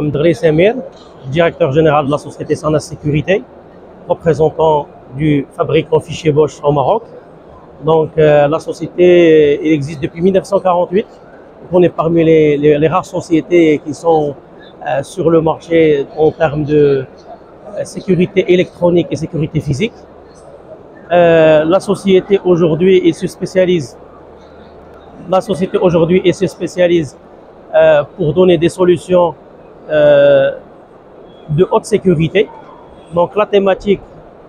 Amdrei Semir, directeur général de la société Sana Sécurité, représentant du fabricant Fichier Bosch au Maroc. Donc la société elle existe depuis 1948. On est parmi les rares sociétés qui sont sur le marché en termes de sécurité électronique et sécurité physique. La société aujourd'hui se spécialise. Pour donner des solutions de haute sécurité. Donc la thématique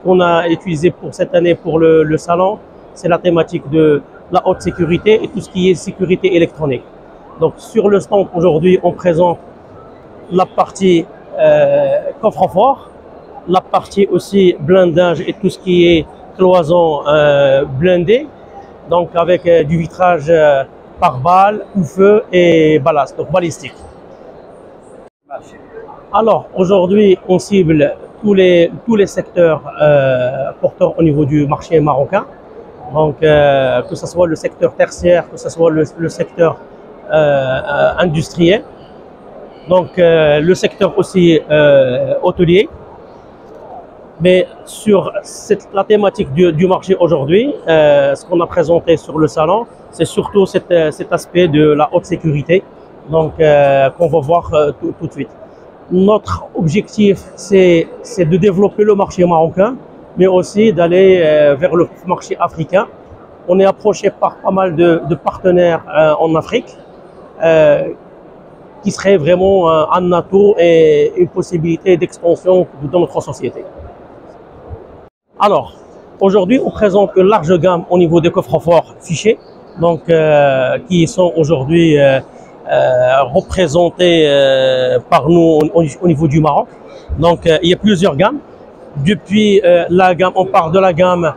qu'on a utilisée pour cette année pour le salon, c'est la thématique de la haute sécurité et tout ce qui est sécurité électronique. Donc sur le stand aujourd'hui, on présente la partie coffre-fort, la partie aussi blindage et tout ce qui est cloison blindée, donc avec du vitrage par balle, ou feu et ballast, donc balistique. Alors aujourd'hui, on cible tous les secteurs porteurs au niveau du marché marocain. Donc que ce soit le secteur tertiaire, que ce soit le secteur industriel, donc le secteur aussi hôtelier. Mais sur la thématique du marché aujourd'hui, ce qu'on a présenté sur le salon, c'est surtout cet aspect de la haute sécurité, donc qu'on va voir tout de suite. Notre objectif, c'est de développer le marché marocain, mais aussi d'aller vers le marché africain. On est approché par pas mal de partenaires en Afrique, qui serait vraiment un atout et une possibilité d'expansion dans notre société. Alors, aujourd'hui, on présente une large gamme au niveau des coffres-forts fichiers, donc qui sont aujourd'hui représentés par nous au niveau du Maroc. Donc, il y a plusieurs gammes. Depuis la gamme, on part de la gamme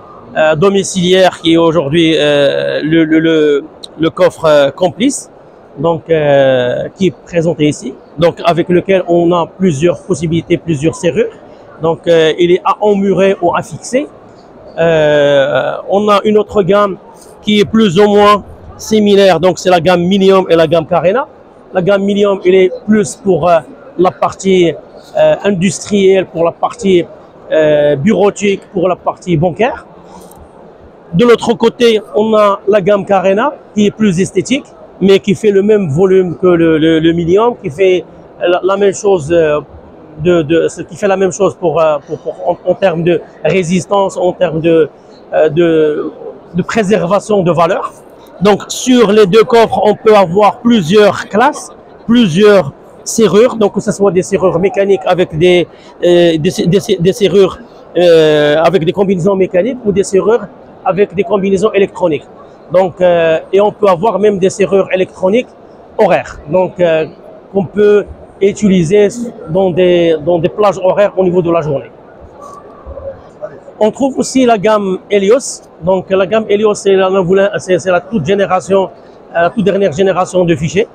domiciliaire qui est aujourd'hui le coffre complice, donc qui est présenté ici, donc avec lequel on a plusieurs possibilités, plusieurs serrures. Donc il est à emmurer ou à fixer. On a une autre gamme qui est plus ou moins similaire, donc c'est la gamme Milium et la gamme Carena. La gamme Milium, elle est plus pour la partie industrielle, pour la partie bureautique, pour la partie bancaire. De l'autre côté, on a la gamme Carena qui est plus esthétique, mais qui fait le même volume que le Milium, qui fait la même chose. Ce qui fait la même chose en termes de résistance, en termes de préservation de valeur. Donc sur les deux coffres, on peut avoir plusieurs classes, plusieurs serrures, donc que ce soit des serrures mécaniques avec des serrures avec des combinaisons mécaniques ou des serrures avec des combinaisons électroniques. Donc et on peut avoir même des serrures électroniques horaires, donc qu'on peut utilisé dans des plages horaires au niveau de la journée. On trouve aussi la gamme Helios. Donc la gamme Helios, c'est la toute dernière génération de fichiers,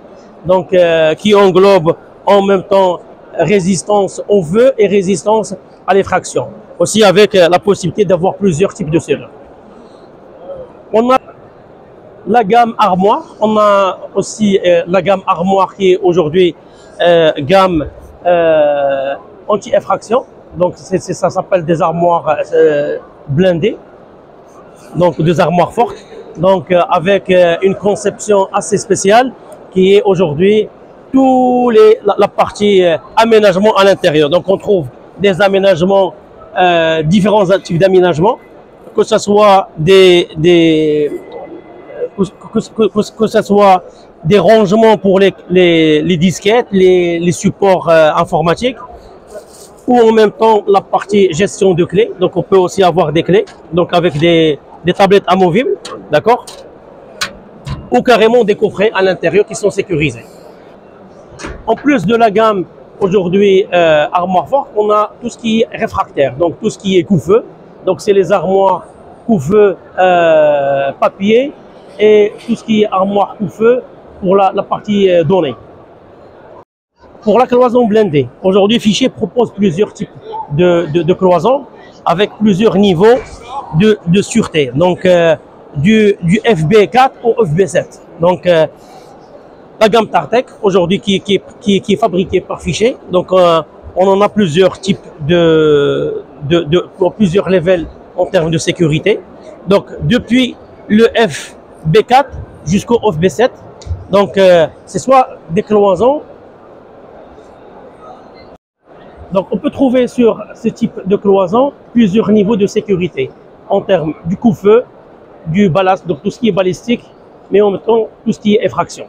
donc qui englobe en même temps résistance au feu et résistance à l'effraction, aussi avec la possibilité d'avoir plusieurs types de serrures. On a la gamme armoire. On a aussi la gamme armoire qui est aujourd'hui gamme anti-effraction, donc ça s'appelle des armoires blindées, donc des armoires fortes, donc avec une conception assez spéciale qui est aujourd'hui la partie aménagement à l'intérieur. Donc on trouve des aménagements, différents types d'aménagements, que ce soit que ce soit des rangements pour les disquettes, les supports informatiques, ou en même temps la partie gestion de clés. Donc on peut aussi avoir des clés, donc avec des tablettes amovibles, d'accord, ou carrément des coffrets à l'intérieur qui sont sécurisés. En plus de la gamme aujourd'hui armoire forte, on a tout ce qui est réfractaire, donc tout ce qui est coupe-feu. Donc c'est les armoires coupe-feu papier et tout ce qui est armoire coupe-feu pour la partie donnée. Pour la cloison blindée, aujourd'hui Fichier propose plusieurs types de cloisons avec plusieurs niveaux de sûreté. Donc du FB4 au FB7. Donc la gamme Tartec, aujourd'hui qui est fabriquée par Fichet. Donc on en a plusieurs types pour plusieurs levels en termes de sécurité. Donc depuis le FB4 jusqu'au FB7. Donc c'est soit des cloisons. Donc on peut trouver sur ce type de cloison plusieurs niveaux de sécurité en termes du coup-feu, du ballast, donc tout ce qui est balistique, mais en même temps tout ce qui est effraction.